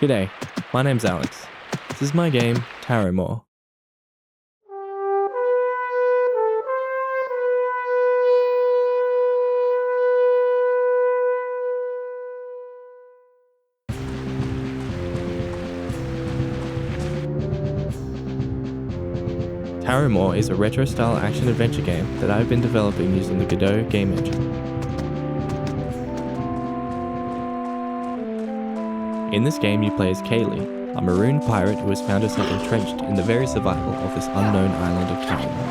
G'day, my name's Alex. This is my game, Tarrowmorr. Tarrowmorr is a retro-style action-adventure game that I've been developing using the Godot Game Engine. In this game, you play as Kaylee, a maroon pirate who has found herself entrenched in the very survival of this unknown island of Tarrowmorr.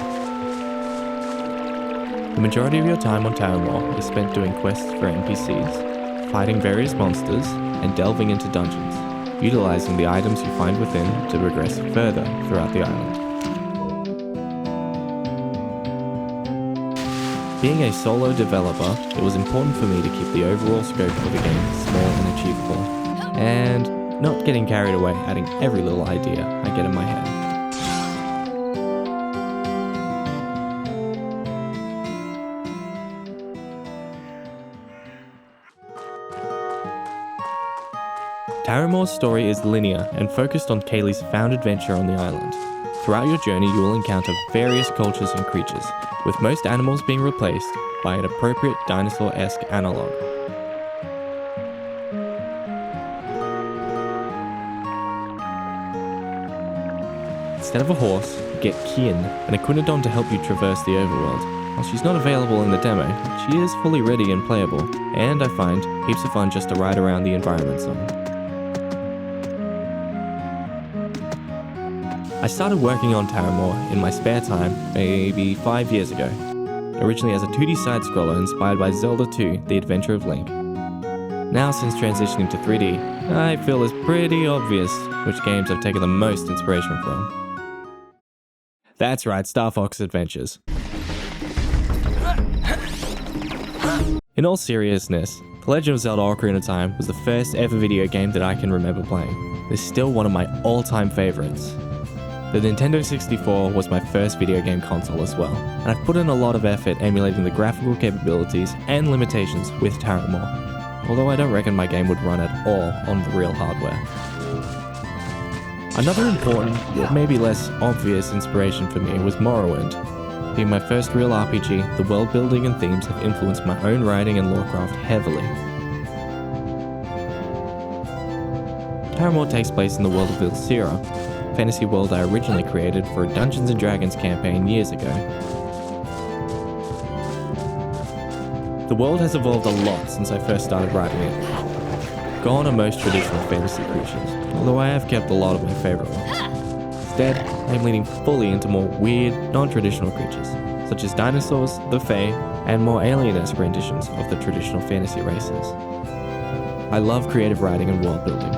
The majority of your time on Tarrowmorr is spent doing quests for NPCs, fighting various monsters, and delving into dungeons, utilizing the items you find within to progress further throughout the island. Being a solo developer, it was important for me to keep the overall scope of the game small and achievable, and not getting carried away adding every little idea I get in my head. Tarrowmorr's story is linear and focused on Kaylee's found adventure on the island. Throughout your journey, you will encounter various cultures and creatures, with most animals being replaced by an appropriate dinosaur-esque analog. Instead of a horse, you get Kian, an Equinodon to help you traverse the overworld. While she's not available in the demo, she is fully ready and playable, and I find heaps of fun just to ride around the environment zone. I started working on Tarrowmorr in my spare time maybe 5 years ago, originally as a 2D side-scroller inspired by Zelda 2: The Adventure of Link. Now, since transitioning to 3D, I feel it's pretty obvious which games I've taken the most inspiration from. That's right, Star Fox Adventures. In all seriousness, The Legend of Zelda: Ocarina of Time was the first ever video game that I can remember playing. It's still one of my all-time favorites. The Nintendo 64 was my first video game console as well, and I've put in a lot of effort emulating the graphical capabilities and limitations with Tarrowmorr, although I don't reckon my game would run at all on the real hardware. Another important, yet maybe less obvious inspiration for me was Morrowind. Being my first real RPG, the world building and themes have influenced my own writing and lorecraft heavily. Tarrowmorr takes place in the world of Ilsira, fantasy world I originally created for a Dungeons & Dragons campaign years ago. The world has evolved a lot since I first started writing it. Gone are most traditional fantasy creatures, although I have kept a lot of my favourite ones. Instead, I'm leaning fully into more weird, non-traditional creatures, such as dinosaurs, the Fae, and more alien-esque renditions of the traditional fantasy races. I love creative writing and world building.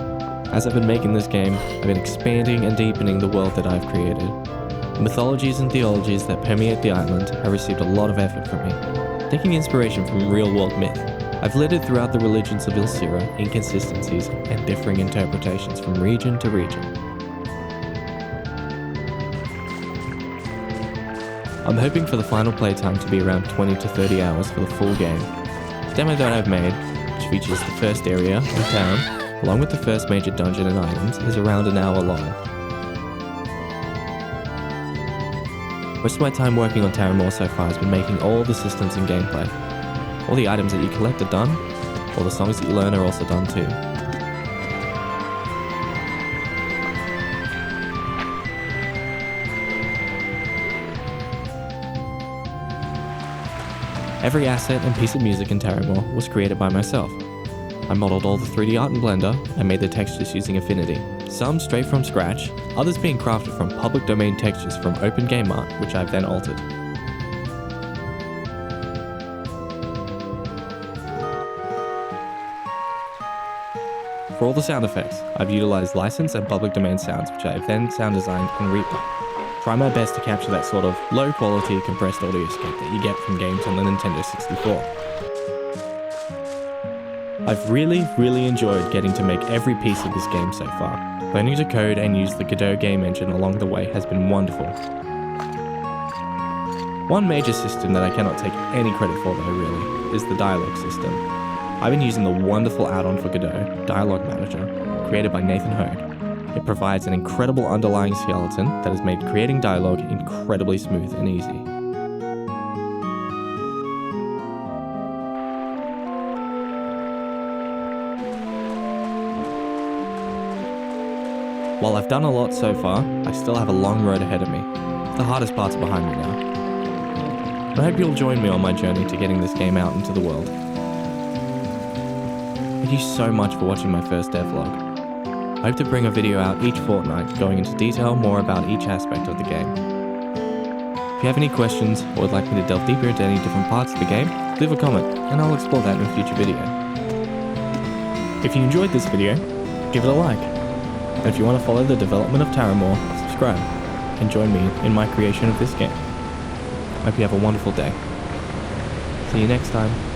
As I've been making this game, I've been expanding and deepening the world that I've created. The mythologies and theologies that permeate the island have received a lot of effort from me. Taking inspiration from real-world myth, I've littered throughout the religions of Ilsira inconsistencies and differing interpretations from region to region. I'm hoping for the final playtime to be around 20 to 30 hours for the full game. The demo that I've made, which features the first area in town, along with the first major dungeon and items, is around an hour long. Most of my time working on Tarrowmorr so far has been making all the systems and gameplay. All the items that you collect are done, all the songs that you learn are also done too. Every asset and piece of music in Tarrowmorr was created by myself. I modelled all the 3D art in Blender and made the textures using Affinity, some straight from scratch, others being crafted from public domain textures from Open Game Art, which I've then altered. For all the sound effects, I've utilised licensed and public domain sounds, which I have then sound designed in Reaper. Try my best to capture that sort of low quality compressed audioscape that you get from games on the Nintendo 64. I've really enjoyed getting to make every piece of this game so far. Learning to code and use the Godot Game Engine along the way has been wonderful. One major system that I cannot take any credit for though really, is the dialogue system. I've been using the wonderful add-on for Godot, Dialogue Manager, created by Nathan Hode. It provides an incredible underlying skeleton that has made creating dialogue incredibly smooth and easy. While I've done a lot so far, I still have a long road ahead of me. The hardest parts are behind me now. I hope you'll join me on my journey to getting this game out into the world. Thank you so much for watching my first devlog. I hope to bring a video out each fortnight going into detail more about each aspect of the game. If you have any questions or would like me to delve deeper into any different parts of the game, leave a comment and I'll explore that in a future video. If you enjoyed this video, give it a like. And if you want to follow the development of Tarrowmorr, subscribe and join me in my creation of this game. I hope you have a wonderful day. See you next time.